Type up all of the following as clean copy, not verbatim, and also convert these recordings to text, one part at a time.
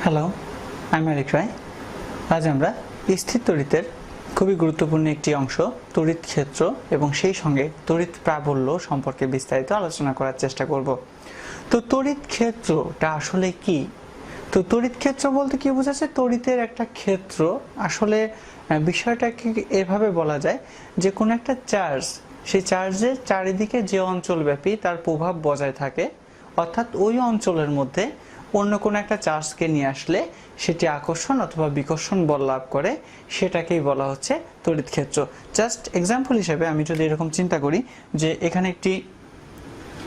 Hello, আমি আরিক রায়। আজ আমরা স্থির তড়িতের খুবই গুরুত্বপূর্ণ একটি অংশ তড়িৎ ক্ষেত্র এবং সেই সঙ্গে তড়িৎ প্রাবল্য সম্পর্কে বিস্তারিত আলোচনা করার চেষ্টা করব। তো তড়িৎ ক্ষেত্রটা আসলে কি? তো তড়িৎ ক্ষেত্র বলতে কি বোঝাচ্ছে? তড়িতের একটা ক্ষেত্র। আসলে বিষয়টাকে এভাবে বলা যায় যে কোনো একটা চার্জ, সেই চার্জের চারিদিকে যে অঞ্চলব্যাপী তার প্রভাব বজায় থাকে, অর্থাৎ ওই অঞ্চলের মধ্যে অন্য কোনো একটা চার্জকে নিয়ে আসলে সেটি আকর্ষণ অথবা বিকর্ষণ বল লাভ করে, সেটাকেই বলা হচ্ছে তড়িৎ ক্ষেত্র। জাস্ট এক্সাম্পল হিসেবে আমি যদি এরকম চিন্তা করি যে এখানে একটি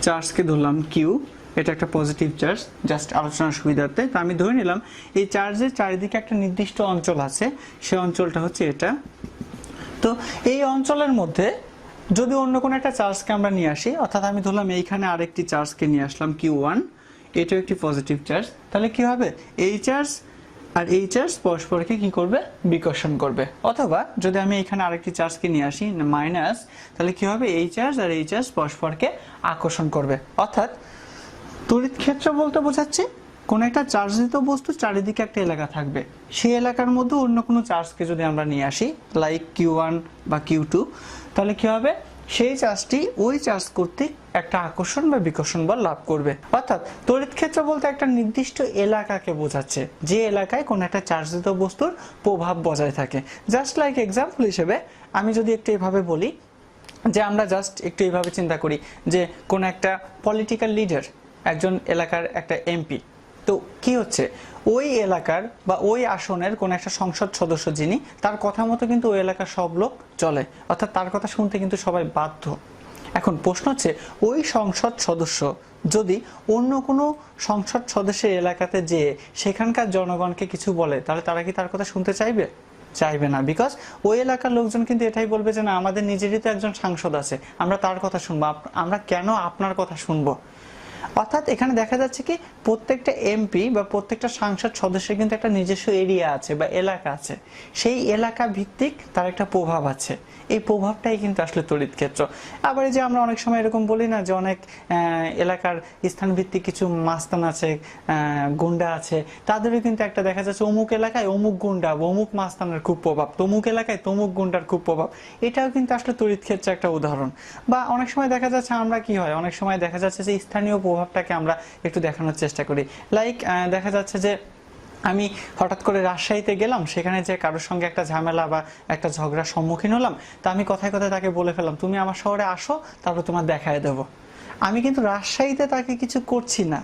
চার্জকে ধরলাম কিউ, এটা একটা পজিটিভ চার্জ, জাস্ট আলোচনার সুবিধার্থে। তো আমি ধরে নিলাম এই চার্জের চারিদিকে একটা নির্দিষ্ট অঞ্চল আছে, সেই অঞ্চলটা হচ্ছে এটা। তো এই অঞ্চলের মধ্যে যদি অন্য কোনো একটা চার্জকে আমরা নিয়ে আসি, অর্থাৎ আমি ধরলাম এইখানে আরেকটি চার্জকে নিয়ে আসলাম Q1, এটাও একটি পজিটিভ চার্জ, তাহলে কি হবে? এই চার্জ আর এই চার্জ পরস্পরকে কি করবে? বিকর্ষণ করবে। অথবা যদি আমি এখানে আরেকটি চার্জকে নিয়ে আসি মাইনাস, তাহলে কি হবে? এই চার্জ আর এই চার্জ পরস্পরকে আকর্ষণ করবে। অর্থাৎ তড়িৎ ক্ষেত্র বলতে বোঝাচ্ছে কোন একটা চার্জিত বস্তু চারিদিকে একটা এলাকা থাকবে, সেই এলাকার মধ্যে অন্য কোনো চার্জকে যদি আমরা নিয়ে আসি লাইক Q1 বা Q2, তাহলে কি হবে? সেই চার্জটি ওই চার্জ কর্তৃক একটা আকর্ষণ বা বিকর্ষণ বল লাভ করবে। অর্থাৎ তড়িৎ ক্ষেত্র বলতে একটা নির্দিষ্ট এলাকাকে বোঝাচ্ছে, যে এলাকায় কোন একটা চার্জিত বস্তুর প্রভাব বজায় থাকে। জাস্ট লাইক এক্সাম্পল হিসেবে আমি যদি একটু এভাবে বলি যে আমরা জাস্ট একটু এইভাবে চিন্তা করি যে কোন একটা পলিটিক্যাল লিডার, একজন এলাকার একটা এমপি, তো কি হচ্ছে? ওই এলাকার বা ওই আসনের কোন একটা সংসদ সদস্য যিনি, তার কথা মতো কিন্তু ওই এলাকার সব লোক চলে, অর্থাৎ তার কথা শুনতে কিন্তু সবাই বাধ্য। এখন প্রশ্ন হচ্ছে, ওই সংসদ সদস্য যদি অন্য কোনো সংসদ সদস্যের এলাকাতে যেয়ে সেখানকার জনগণকে কিছু বলে, তাহলে তারা কি তার কথা শুনতে চাইবে? চাইবে না। বিকজ ওই এলাকার লোকজন কিন্তু এটাই বলবে যে না, আমাদের নিজেরই তো একজন সাংসদ আছে, আমরা তার কথা শুনবো, আমরা কেন আপনার কথা শুনবো? অর্থাৎ এখানে দেখা যাচ্ছে কি প্রত্যেকটা এমপি বা প্রত্যেকটা সংসদ সদস্যের কিন্তু একটা নিজস্ব এরিয়া আছে বা এলাকা আছে, সেই এলাকা ভিত্তিক তার একটা প্রভাব আছে। এই প্রভাবটাই কিন্তু আসলে তড়িৎ ক্ষেত্র। আবার এই যে আমরা অনেক সময় এরকম বলি না যে অনেক এলাকার স্থান ভিত্তিক কিছু মাস্তান আছে, গুন্ডা আছে, তাদেরও কিন্তু একটা দেখা যাচ্ছে অমুক এলাকায় অমুক গুন্ডা বা অমুক মাস্তানের খুব প্রভাব, তমুক এলাকায় তমুক গুন্ডার খুব প্রভাব। এটাও কিন্তু আসলে তড়িৎ ক্ষেত্রে একটা উদাহরণ। বা অনেক সময় দেখা যাচ্ছে আমরা কি হয়, অনেক সময় দেখা যাচ্ছে যে স্থানীয় প্রভাবটাকে আমরা একটু দেখানোর চেষ্টা করি। লাইক দেখা যাচ্ছে যে আমি হঠাৎ করে রাজশাহীতে গেলাম, সেখানে যে কারোর সঙ্গে একটা ঝামেলা বা একটা ঝগড়ার সম্মুখীন হলাম, তা আমি কথায় কথায় তাকে বলে ফেললাম তুমি আমার শহরে আসো, তারপর তোমার দেখায় দেবো। আমি কিন্তু রাজশাহীতে তাকে কিছু করছি না,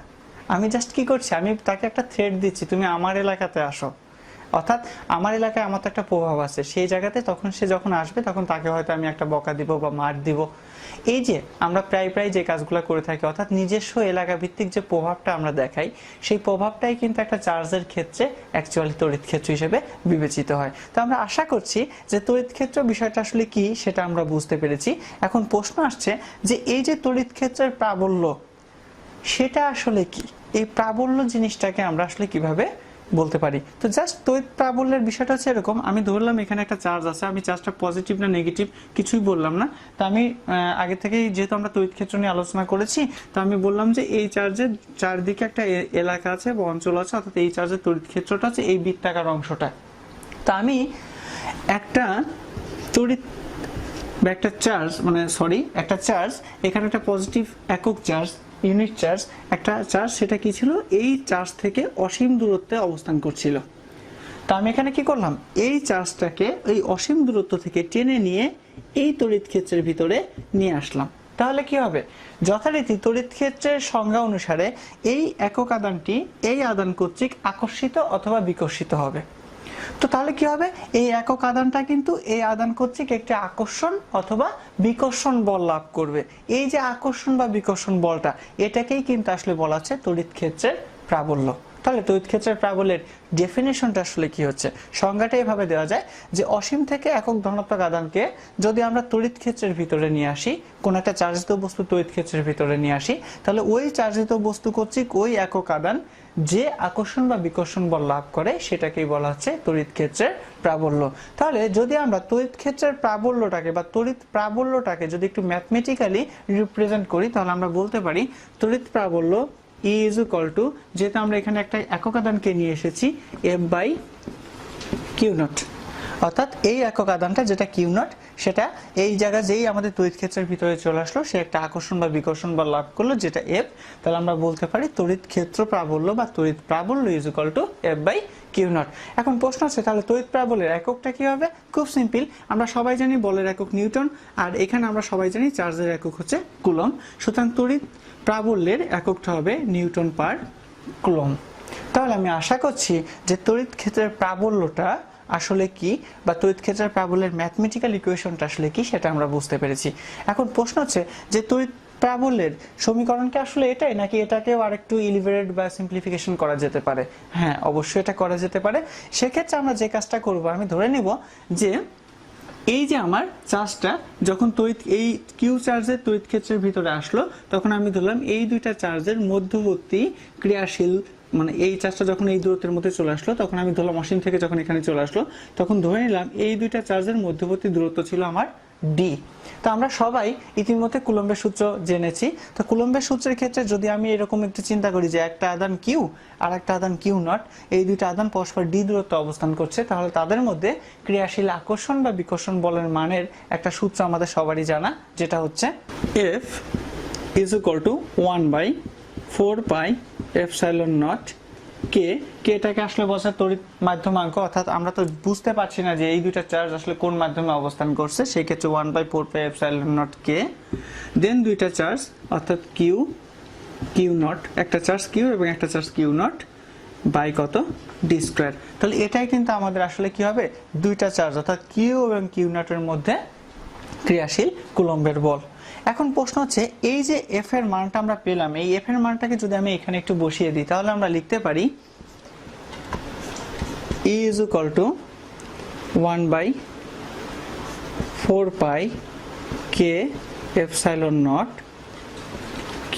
আমি জাস্ট কি করছি, আমি তাকে একটা থ্রেট দিচ্ছি তুমি আমার এলাকাতে আসো। অর্থাৎ আমার এলাকায় আমার তো একটা প্রভাব আছে, সেই জায়গাতে তখন সে যখন আসবে তখন তাকে হয়তো আমি একটা বকা দিব বা মার দিব। এই যে আমরা প্রায় যে কাজগুলো করে থাকি, অর্থাৎ নিজস্ব এলাকা ভিত্তিক যে প্রভাবটা আমরা দেখাই, সেই প্রভাবটাই কিন্তু একটা চার্জের ক্ষেত্রে অ্যাকচুয়ালি তড়িৎ ক্ষেত্র হিসেবে বিবেচিত হয়। তো আমরা আশা করছি যে তড়িৎ ক্ষেত্র বিষয়টা আসলে কি সেটা আমরা বুঝতে পেরেছি। এখন প্রশ্ন আসছে যে এই যে তড়িৎ ক্ষেত্রের প্রাবল্য, সেটা আসলে কি? এই প্রাবল্য জিনিসটাকে আমরা আসলে কিভাবে বলতে পারি? তো জাস্ট তড়িৎ প্রাবল্যের বিষয়টা হচ্ছে এরকম, আমি ধরলাম এখানে একটা চার্জ আছে, আমি চার্জটা পজিটিভ না নেগেটিভ কিছুই বললাম না। তো আমি আগে থেকেই যেহেতু আমরা তড়িৎ ক্ষেত্র নিয়ে আলোচনা করেছি, তো আমি বললাম যে এই চার্জের চারদিকে একটা এলাকা আছে বা অঞ্চল আছে, অর্থাৎ এই চার্জের তড়িৎ ক্ষেত্রটা আছে এই বৃত্তাকার অংশটা। তো আমি একটা তড়িৎ বা একটা চার্জ একটা চার্জ, এখানে একটা পজিটিভ একক চার্জ, ইউনিট চার্জ, একটা চার্জ, সেটা কি ছিল? এই চার্জ থেকে অসীম দূরত্বে অবস্থান করছিল। তো আমি এখানে কি করলাম? এই চার্জটাকে এই অসীম দূরত্ব থেকে টেনে নিয়ে এই তড়িৎ ক্ষেত্রের ভিতরে নিয়ে আসলাম। তাহলে কি হবে? যথারীতি তড়িৎ ক্ষেত্রের সংজ্ঞা অনুসারে এই একক আদানটি এই আদান কর্তৃক আকর্ষিত অথবা বিকর্ষিত হবে। তো তাহলে কি হবে? এই একক আদানটা কিন্তু এই আদান কর্তৃক একটি আকর্ষণ অথবা বিকর্ষণ বল লাভ করবে। এই যে আকর্ষণ বা বিকর্ষণ বলটা, এটাকেই কিন্তু আসলে বলা হচ্ছে তড়িৎ ক্ষেত্রের প্রাবল্য। তাহলে তড়িৎ ক্ষেত্রের প্রাবল্যের ডেফিনেশনটা আসলে কি হচ্ছে? সংজ্ঞাটা এভাবে দেওয়া যায় যে অসীম থেকে একক ধনাত্মক আদানকে যদি আমরা তড়িৎ ক্ষেত্রের ভিতরে নিয়ে আসি, কোন একটা চার্জিত বস্তু তড়িৎ ক্ষেত্রের ভিতরে নিয়ে আসি, তাহলে ওই চার্জিত বস্তু কর্তৃক ওই একক আদান যে আকর্ষণ বা বিকর্ষণ বল লাভ করে, সেটাকেই বলা হচ্ছে তড়িৎ ক্ষেত্রের প্রাবল্য। তাহলে যদি আমরা তড়িৎ ক্ষেত্রের প্রাবল্যটাকে বা তড়িৎ প্রাবল্যটাকে যদি একটু ম্যাথমেটিক্যালি রিপ্রেজেন্ট করি, তাহলে আমরা বলতে পারি তড়িৎ প্রাবল্য ই ইজ ইকুয়াল টু, যেহেতু আমরা এখানে একটা একক আধানকে নিয়ে এসেছি, এফ বাই কিউ নট, অর্থাৎ এই একক আধানটা যেটা কিউ নট, সেটা এই জায়গায় যেই আমাদের তড়িৎ ক্ষেত্রের ভিতরে চলে আসলো, সে একটা আকর্ষণ বা বিকর্ষণ বল লাভ করলো যেটা এফ। তাহলে আমরা বলতে পারি তড়িৎ ক্ষেত্র প্রাবল্য বা তড়িৎ প্রাবল্য is equal to F by q naught. এখন প্রশ্ন আছে তাহলে তড়িৎ প্রাবল্যের এককটা কি হবে? খুব সিম্পল, আমরা সবাই জানি বলের একক নিউটন, আর এখানে আমরা সবাই জানি চার্জের একক হচ্ছে কুলম। সুতরাং তড়িৎ প্রাবল্যের এককটা হবে নিউটন পার কুলম। তাহলে আমি আশা করছি যে তড়িৎ ক্ষেত্রের প্রাবল্যটা আসলে কি, বা তড়িৎ ক্ষেত্রের প্রাবল্যের ম্যাথমেটিক্যাল ইকুয়েশনটা আসলে কি, সেটা আমরা বুঝতে পেরেছি। এখন প্রশ্ন হচ্ছে যে তড়িৎ প্রাবল্যের সমীকরণ কি আসলে এটাই, নাকি এটাকেও আরেকটু ইলিভেটেড বা সিম্পলিফিকেশন করা যেতে পারে? হ্যাঁ, অবশ্যই এটা করা যেতে পারে। সেক্ষেত্রে আমরা যে কাজটা করব, আমি ধরে নিব যে এই যে আমার চার্জটা যখন এই কিউ চার্জের তড়িৎ ক্ষেত্রের ভিতরে আসলো, তখন আমি ধরলাম এই দুইটা চার্জের মধ্যবর্তী ক্রিয়াশীল, মানে এই চার্জটা যখন এই দূরত্বের মধ্যে চলে আসলো, তখন আমি ধরলাম অসীম থেকে যখন এখানে চলে আসলো, তখন ধরে নিলাম এই দুইটা চার্জের মধ্যবর্তী দূরত্ব ছিল আমার ডি। তো আমরা সবাই ইতিমধ্যে কুলম্বের সূত্র জেনেছি। তো কুলম্বের সূত্রের ক্ষেত্রে যদি আমি এরকম একটু চিন্তা করি যে একটা আধান কিউ আর একটা আধান কিউ নট, এই দুইটা আধান পরস্পর ডি দূরত্ব অবস্থান করছে, তাহলে তাদের মধ্যে ক্রিয়াশীল আকর্ষণ বা বিকর্ষণ বলের মানের একটা সূত্র আমাদের সবারই জানা, যেটা হচ্ছে F is equal to 1/4 epsilon naught k. এটাকে আসলে বলছে তড়িৎ মাধ্যমাঙ্ক, অর্থাৎ আমরা তো বুঝতে পারছি না যে এই দুইটা চার্জ আসলে কোন মাধ্যমে অবস্থান করছে, সেই ক্ষেত্রে 1/4 এপসাইলন নট কে। দেন দুইটা চার্জ অর্থাৎ কিউ নট, একটা চার্জ কিউ এবং একটা চার্জ কিউ নট বাই কত ডি স্কোয়ার। তাহলে এটাই কিন্তু আমাদের আসলে কি হবে, দুইটা চার্জ অর্থাৎ কিউ এবং কিউ নটের মধ্যে ক্রিয়াশীল কুলম্বের বল। এখন প্রশ্ন হচ্ছে এই যে এফ এর মানটা আমরা পেলাম, এই এফ এর মানটাকে যদি আমি এখানে একটু বসিয়ে দিই, তাহলে আমরা লিখতে পারি E is equal to 1/4 k epsilon naught q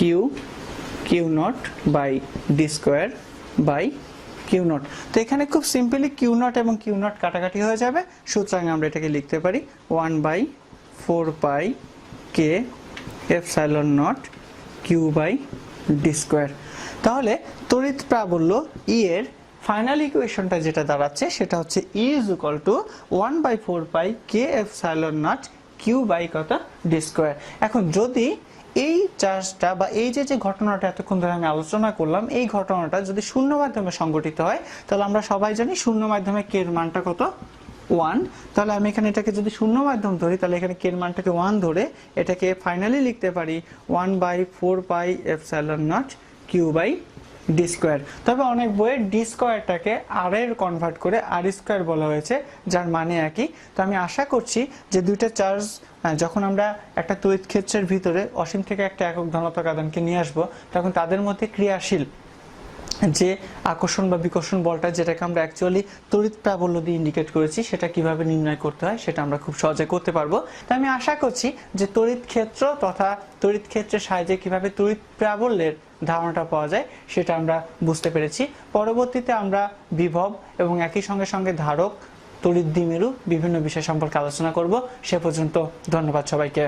naught by d square by q naught। তো এখানে খুব সিম্পলি q naught এবং q naught কাটাকাটি হয়ে যাবে, সুতরাং আমরা এটাকে লিখতে পারি 1/4 k epsilon naught q by d square। তাহলে তড়িৎ প্রাবল্য E এর ফাইনাল ইকুয়েশনটা যেটা দাঁড়াচ্ছে সেটা হচ্ছে E is equal to 1/4 k epsilon naught q by কত d square। এখন যদি এই চার্জটা বা এই যে ঘটনাটা এতক্ষণ ধরে আমি আলোচনা করলাম, এই ঘটনাটা যদি শূন্য মাধ্যমে সংঘটিত হয়, তাহলে আমরা সবাই জানি শূন্য মাধ্যমে k এর মানটা কত 1। তাহলে আমি এখানে এটাকে যদি শূন্য মাধ্যম ধরি, তাহলে এখানে k এর মানটাকে 1 ধরে এটাকে ফাইনালি লিখতে পারি 1/4 epsilon naught q by D square. তবে অনেক বইয়ে ডি স্কোয়ারটাকে আর এর কনভার্ট করে আর স্কোয়ার বলা হয়েছে, যার মানে একই। তো আমি আশা করছি যে দুইটা চার্জ যখন আমরা একটা তড়িৎ ক্ষেত্রের ভিতরে অসীম থেকে একটা একক ধনাত্মক আধানকে নিয়ে আসবো, তখন তাদের মধ্যে ক্রিয়াশীল যে আকর্ষণ বা বিকর্ষণ বলটা, যেটাকে আমরা অ্যাকচুয়ালি তড়িৎ প্রাবল্য দিয়ে ইন্ডিকেট করেছি, সেটা কিভাবে নির্ণয় করতে হয় সেটা আমরা খুব সহজে করতে পারবো। তাই আমি আশা করছি যে তড়িৎ ক্ষেত্র তথা তড়িৎ ক্ষেত্রের সাহায্যে কিভাবে তড়িৎ প্রাবল্যের ধারণাটা পাওয়া যায় সেটা আমরা বুঝতে পেরেছি। পরবর্তীতে আমরা বিভব এবং একই সঙ্গে সঙ্গে ধারক, তড়িৎ দ্বিমেরু বিভিন্ন বিষয় সম্পর্কে আলোচনা করব। সে পর্যন্ত ধন্যবাদ সবাইকে।